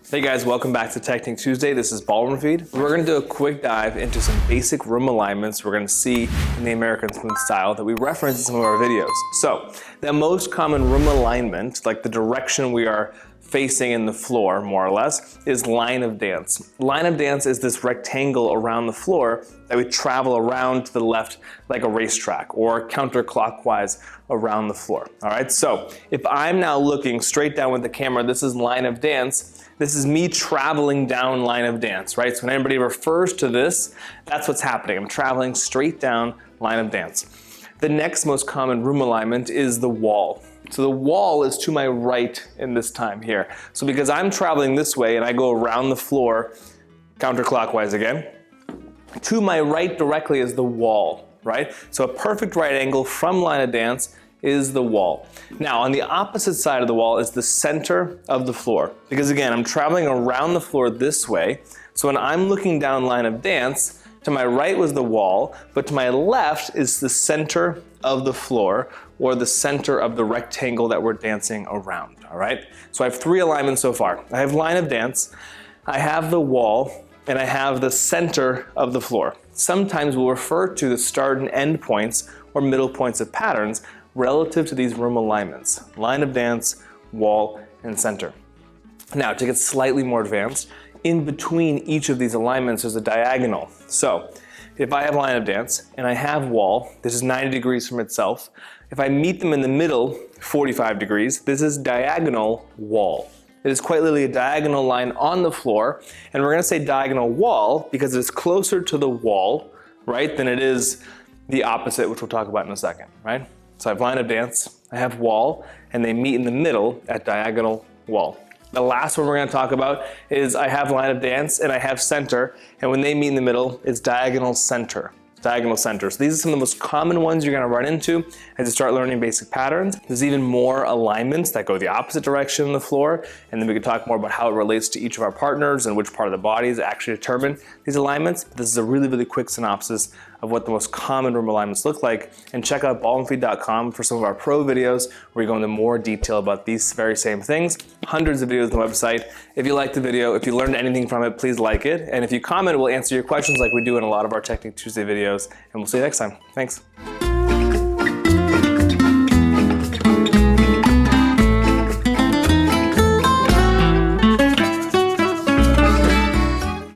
Hey guys, welcome back to Technique Tuesday. This is Ballroom Feed. We're going to do a quick dive into some basic room alignments we're going to see in the American Smooth style that we reference in some of our videos. So, the most common room alignment, like the direction we are facing in the floor, more or less, is line of dance. Line of dance is this rectangle around the floor that we travel around to the left like a racetrack or counterclockwise around the floor. All right, so if I'm now looking straight down with the camera, this is line of dance. This is me traveling down line of dance, right? So when anybody refers to this, that's what's happening. I'm traveling straight down line of dance. The next most common room alignment is the wall. So the wall is to my right in this time here. So because I'm traveling this way and I go around the floor, counterclockwise again, to my right directly is the wall, right? So a perfect right angle from line of dance is the wall. Now, on the opposite side of the wall is the center of the floor. Because again, I'm traveling around the floor this way. So when I'm looking down line of dance, to my right was the wall, but to my left is the center of the floor, or the center of the rectangle that we're dancing around, all right? So I have three alignments so far. I have line of dance, I have the wall, and I have the center of the floor. Sometimes we'll refer to the start and end points or middle points of patterns relative to these room alignments: line of dance, wall, and center. Now, to get slightly more advanced, in between each of these alignments there's a diagonal. So, if I have line of dance and I have wall, this is 90 degrees from itself. If I meet them in the middle, 45 degrees, this is diagonal wall. It is quite literally a diagonal line on the floor, and we're gonna say diagonal wall because it's closer to the wall, right, than it is the opposite, which we'll talk about in a second, right? So I have line of dance, I have wall, and they meet in the middle at diagonal wall. The last one we're going to talk about is I have line of dance and I have center, and when they meet in the middle, it's diagonal center. Diagonal center. So these are some of the most common ones you're going to run into as you start learning basic patterns. There's even more alignments that go the opposite direction on the floor, and then we can talk more about how it relates to each of our partners and which part of the bodies actually determine these alignments. This is a really, really quick synopsis of what the most common room alignments look like, and check out ballroomfeed.com for some of our pro videos where we go into more detail about these very same things. Hundreds of videos on the website. If you liked the video, if you learned anything from it, please like it, and if you comment, we'll answer your questions like we do in a lot of our Technique Tuesday videos, and we'll see you next time. Thanks.